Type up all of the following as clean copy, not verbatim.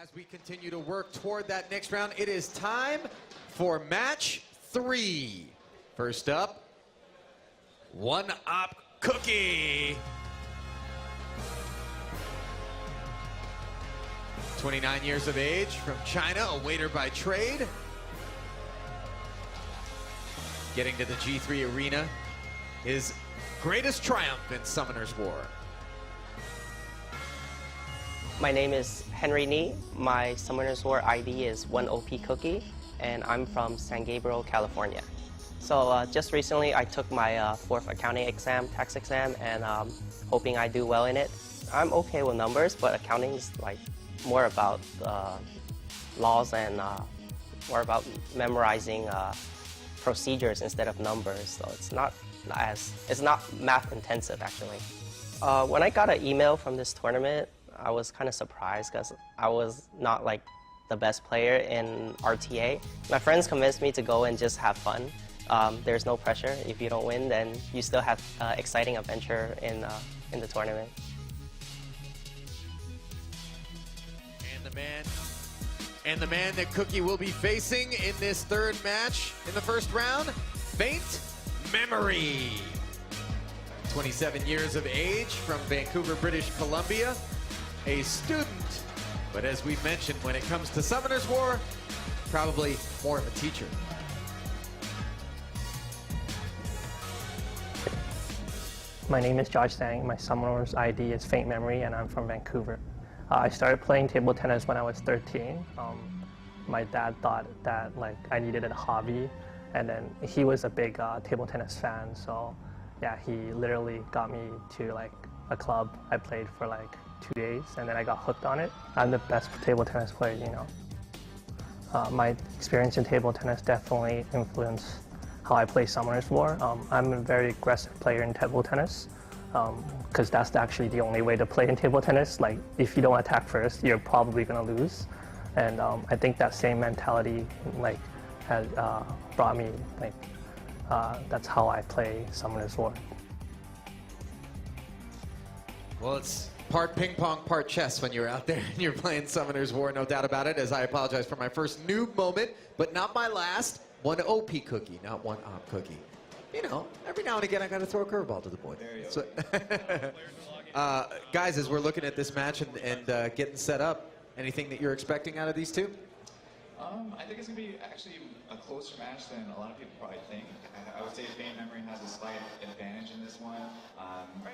As we continue to work toward that next round, it is time for match 3. First up, oneopcookie. 29 years of age, from China, a waiter by trade. Getting to the G3 arena, his greatest triumph in Summoner's War. My name is Henry Ni. My Summoner's War ID is oneopcookie, and I'm from San Gabriel, California. So just recently I took my 4th accounting exam, tax exam, and hoping I do well in it. I'm okay with numbers, but accounting is like more about laws and more about memorizing procedures instead of numbers. So it's not math intensive actually. When I got an email from this tournament, I was kind of surprised because I was not like the best player in RTA. My friends convinced me to go and just have fun. There's no pressure. If you don't win, then you still have exciting adventure in the tournament. And the man that Cookie will be facing in this 3rd match in the 1st round, Faintmemory. 27 years of age, from Vancouver, British Columbia. A student, but as we mentioned, when it comes to Summoner's War, probably more of a teacher. My name is Josh Sang. My Summoner's ID is Faintmemory, and I'm from Vancouver. I started playing table tennis when I was 13. My dad thought that I needed a hobby, and then he was a big table tennis fan. So yeah, he literally got me to a club. I played for 2 days, and then I got hooked on it. I'm the best table tennis player, you know. My experience in table tennis definitely influenced how I play Summoner's War. I'm a very aggressive player in table tennis, because that's actually the only way to play in table tennis. If you don't attack first, you're probably gonna lose. And I think that same mentality has brought me, that's how I play Summoner's War. Well, it's part ping pong, part chess when you're out there and you're playing Summoner's War, no doubt about it, as I apologize for my first noob moment, but not my last. Oneopcookie, not oneopcookie. You know, every now and again I gotta throw a curveball to the boy. There you go. Guys, as we're looking at this match and getting set up, anything that you're expecting out of these two? I think it's going to be actually a closer match than a lot of people probably think. I would say Faintmemory has a slight advantage in this one,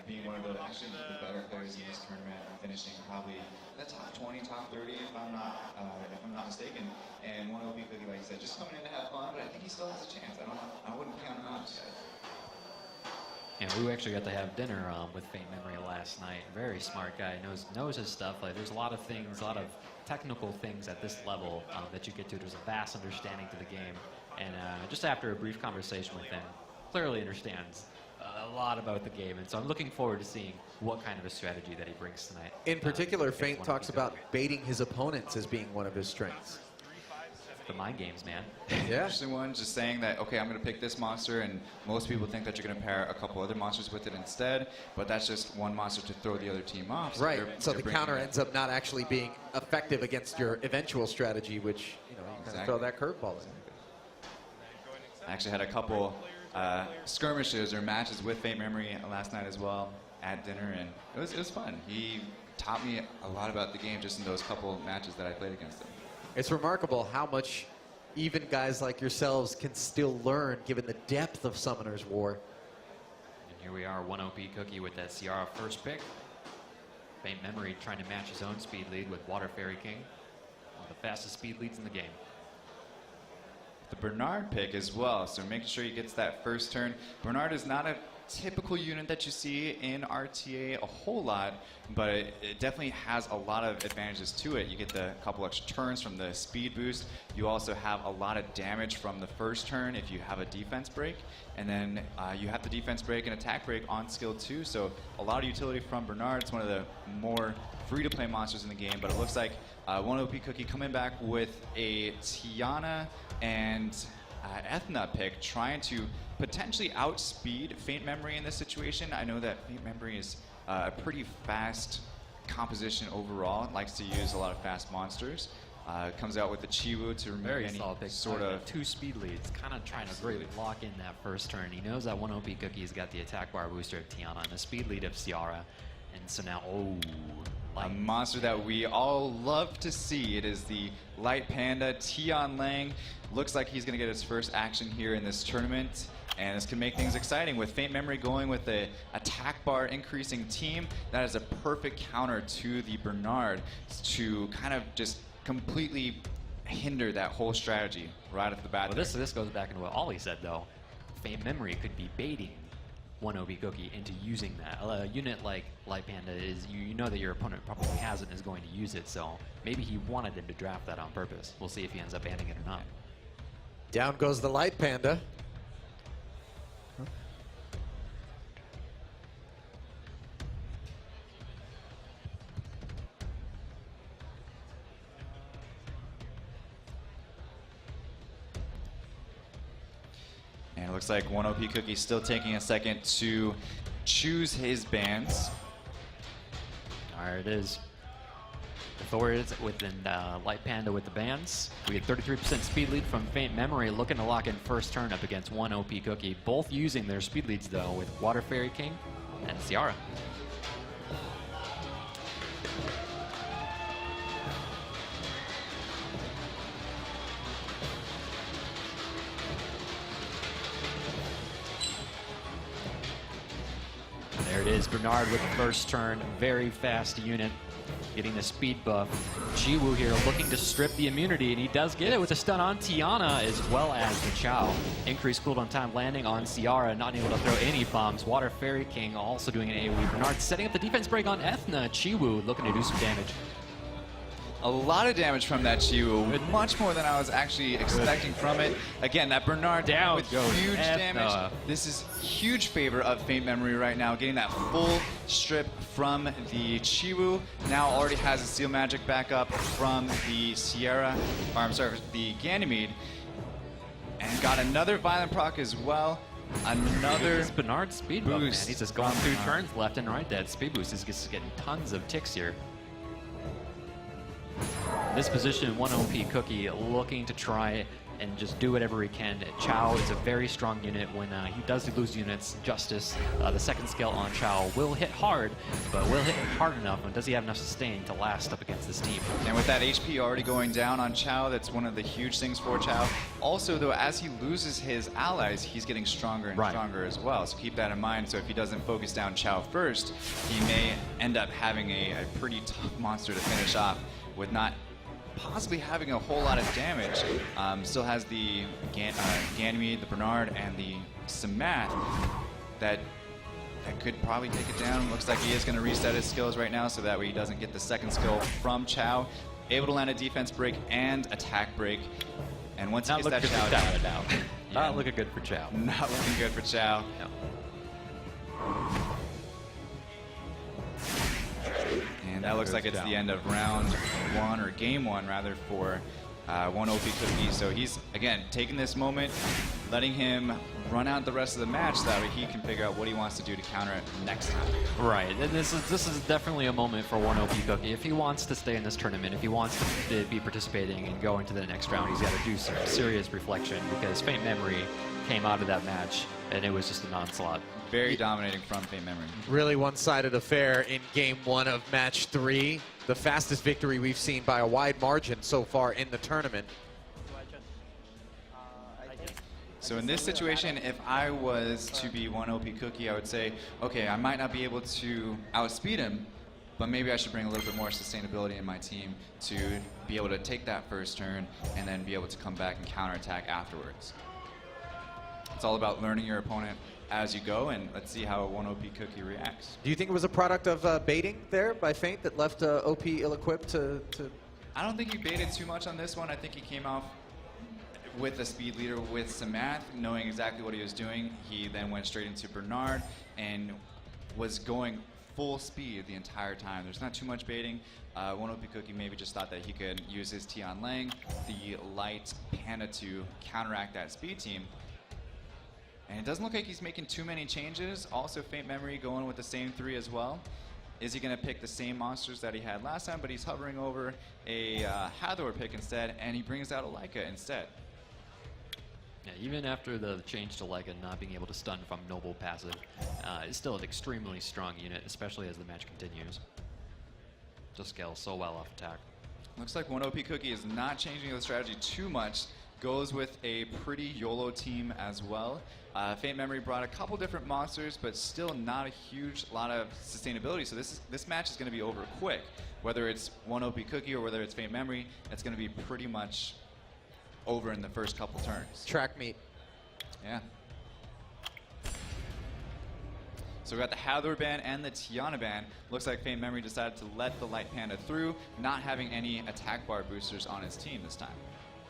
being one of the better players in this tournament, finishing probably in the top 20, top 30 if I'm not mistaken. And oneopcookie, like I said, just coming in to have fun, but I think he still has a chance. I wouldn't count him out yet. Yeah, we actually got to have dinner with Faintmemory last night. Very smart guy, knows his stuff. There's a lot of things, a lot of technical things at this level that you get to. There's a vast understanding to the game, and just after a brief conversation with him, clearly understands a lot about the game. And so I'm looking forward to seeing what kind of a strategy that he brings tonight. In particular, Faint talks about baiting his opponents as being one of his strengths. The mind games, man. Yeah. Interesting one, just saying that, okay, I'm going to pick this monster, and most people think that you're going to pair a couple other monsters with it instead, but that's just one monster to throw the other team off. So right, so the counter ends up not actually being effective against your eventual strategy, which, you kind of throw that curveball in. I actually had a couple skirmishes or matches with Faintmemory last night as well at dinner, and it was fun. He taught me a lot about the game just in those couple matches that I played against him. It's remarkable how much even guys like yourselves can still learn given the depth of Summoner's War. And here we are, oneopcookie with that Ciara first pick. Faintmemory trying to match his own speed lead with Water Fairy King, one of the fastest speed leads in the game. The Bernard pick as well, so making sure he gets that first turn. Bernard is not a typical unit that you see in RTA a whole lot, but it definitely has a lot of advantages to it. You get the couple extra turns from the speed boost. You also have a lot of damage from the first turn if you have a defense break, and then you have the defense break and attack break on skill 2, so a lot of utility from Bernard. It's one of the more free-to-play monsters in the game, but it looks like oneopcookie coming back with a Tiana and Ethna pick, trying to potentially outspeed Faintmemory in this situation. I know that Faintmemory is a pretty fast composition overall. Likes to use a lot of fast monsters. Comes out with the Chiwu to remove Very any solid pick. sort of 2 speed leads, kind of trying Absolutely. to lock in that first turn. He knows that 1 OP Cookie's got the attack bar booster of Tiana and the speed lead of Ciara. And so now, a monster that we all love to see. It is the Light Panda, Tian Lang. Looks like he's going to get his first action here in this tournament. And this can make things exciting with Faintmemory going with the attack bar increasing team. That is a perfect counter to the Bernard to kind of just completely hinder that whole strategy right off the bat. well, this goes back into what Ollie said, though. Faintmemory could be baiting 1 OP Cookie into using that. A unit like Light Panda is, you know that your opponent probably has it and is going to use it, so maybe he wanted him to draft that on purpose. We'll see if he ends up banning it or not. Down goes the Light Panda. And it looks like 1 OP Cookie still taking a second to choose his bans. There it is. The Thor is within Light Panda with the bans. We had 33% speed lead from Faintmemory, looking to lock in first turn up against 1 OP Cookie. Both using their speed leads, though, with Water Fairy King and Ciara. There it is, Bernard with the first turn. Very fast unit, getting the speed buff. Jiwoo here looking to strip the immunity, and he does get it with a stun on Tiana as well as the Chow. Increased cooldown time landing on Ciara, not able to throw any bombs. Water Fairy King also doing an AoE. Bernard setting up the defense break on Ethna. Chiwu looking to do some damage. A lot of damage from that Chiwu, much more than I was actually expecting from it. Again, that Bernard Down with goes huge Ethna. damage. This is huge favor of Faintmemory right now, getting that full strip from the Chiwu. Now already has a Seal Magic backup from the Sierra, or I'm sorry, the Ganymede. And got another Violent Proc as well. Another This Bernard speed buff, man. boost He's just going from through Bernard. turns left and right. That speed boost is just getting tons of ticks here. This position, 1 OP Cookie looking to try and just do whatever he can. Chow is a very strong unit. When he does lose units, Justice, the second skill on Chow will hit hard, but will hit hard enough, and does he have enough sustain to last up against this team? And with that HP already going down on Chow, that's one of the huge things for Chow. Also, though, as he loses his allies, he's getting stronger and stronger as well. So keep that in mind. So if he doesn't focus down Chow first, he may end up having a pretty tough monster to finish off with not possibly having a whole lot of damage. Still has the Ganymede, the Bernard, and the Samath that could probably take it down. Looks like he is going to reset his skills right now so that way he doesn't get the second skill from Chow. Able to land a defense break and attack break. And once he Not gets looking that good Chow for down, Chow. Not looking good for Chow. not looking good for Chow. No. And that looks like it's the end of round one, or game one rather, for 1 OP Cookie. So he's, again, taking this moment, letting him run out the rest of the match so that way he can figure out what he wants to do to counter it next time. Right, and this is definitely a moment for 1 OP Cookie. If he wants to stay in this tournament, if he wants to be participating and go into the next round, he's got to do some serious reflection, because Faintmemory came out of that match and it was just an onslaught. Very dominating from Faintmemory. Really one-sided affair in game one of match 3. The fastest victory we've seen by a wide margin so far in the tournament. So in this situation, if I was to be 1 OP Cookie, I would say, okay, I might not be able to outspeed him, but maybe I should bring a little bit more sustainability in my team to be able to take that first turn and then be able to come back and counterattack afterwards. It's all about learning your opponent as you go, and let's see how 1 OP Cookie reacts. Do you think it was a product of baiting there by Faint that left OP ill-equipped to... I don't think he baited too much on this one. I think he came off with a speed leader with Samath, knowing exactly what he was doing. He then went straight into Bernard and was going full speed the entire time. There's not too much baiting. 1 OP Cookie maybe just thought that he could use his Tian Lang, the Light Panda, to counteract that speed team. And it doesn't look like he's making too many changes. Also, Faintmemory going with the same 3 as well. Is he going to pick the same monsters that he had last time, but he's hovering over a Hathor pick instead, and he brings out a Leica instead. Yeah, even after the change to Leica not being able to stun from Noble passive, it's still an extremely strong unit, especially as the match continues. Just scales so well off attack. Looks like oneopcookie is not changing the strategy too much. Goes with a pretty YOLO team as well. Faintmemory brought a couple different monsters, but still not a huge lot of sustainability. So this match is going to be over quick. Whether it's oneopcookie or whether it's Faintmemory, it's going to be pretty much over in the first couple turns. Track meet. Yeah. So we got the Hathor ban and the Tiana ban. Looks like Faintmemory decided to let the Light Panda through, not having any attack bar boosters on his team this time.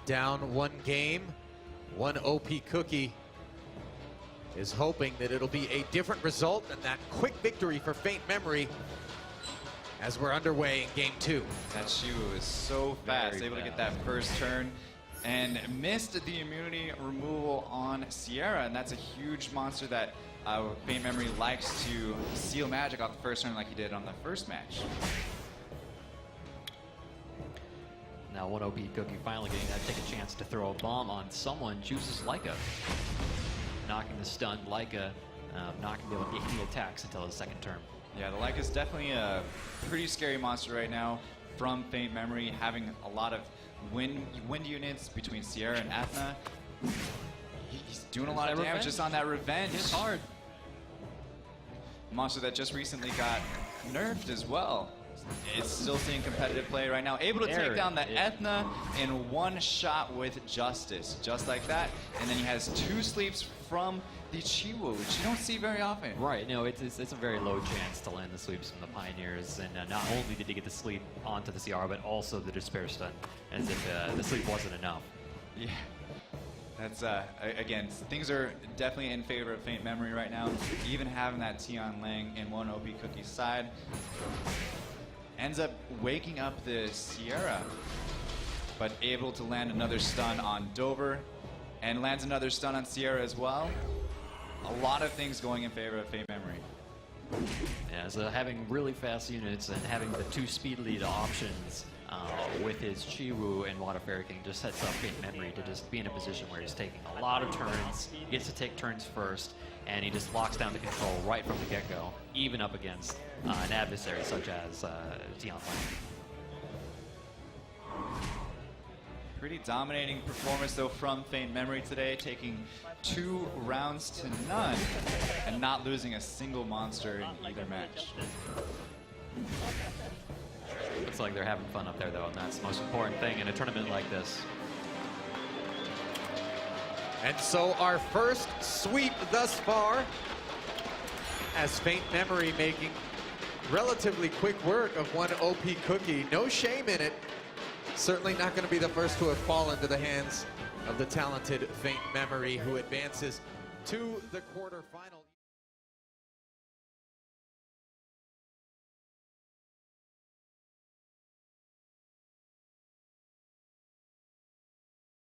Down one game, oneopcookie is hoping that it'll be a different result than that quick victory for Faintmemory as we're underway in game 2. That Shiwu is so fast, Very able to get fast. that first turn, and missed the immunity removal on Sierra, and that's a huge monster that Faintmemory likes to seal magic off the first turn like he did on the first match. Now oneopcookie finally getting that take a chance to throw a bomb on someone, chooses Leica. Knocking the stunned Leica, not going to be able to get any attacks until his second turn. Yeah, the Leica is definitely a pretty scary monster right now from Faintmemory, having a lot of wind units between Sierra and Athena. He's doing a lot of damage just on that revenge. It's hard. Monster that just recently got nerfed as well. It's still seeing competitive play right now. Able to take down the Ethna in one shot with Justice, just like that. And then he has 2 sleeps from the Chiwu, which you don't see very often. Right, no, it's a very low chance to land the sweeps from the Pioneers, and not only did he get the sleep onto the CR, but also the Despair Stun, as if the sleep wasn't enough. Yeah. That's, again, things are definitely in favor of Faintmemory right now. Even having that Tian Lang in oneopcookie's side. Ends up waking up the Sierra, but able to land another stun on Dover, and lands another stun on Sierra as well. A lot of things going in favor of Faintmemory. Yeah, so having really fast units and having the 2 speed lead options with his Chiwu and Water Fairy King just sets up Faintmemory to just be in a position where he's taking a lot of turns, he gets to take turns first, and he just locks down the control right from the get-go, even up against an adversary such as Tian Lang. Pretty dominating performance though from Faintmemory today, taking 2 rounds to none and not losing a single monster in either match. Looks like they're having fun up there though, and that's the most important thing in a tournament like this. And so our first sweep thus far, as Faintmemory making relatively quick work of oneopcookie. No shame in it. Certainly not going to be the first to have fallen to the hands of the talented Faintmemory, who advances to the quarterfinal.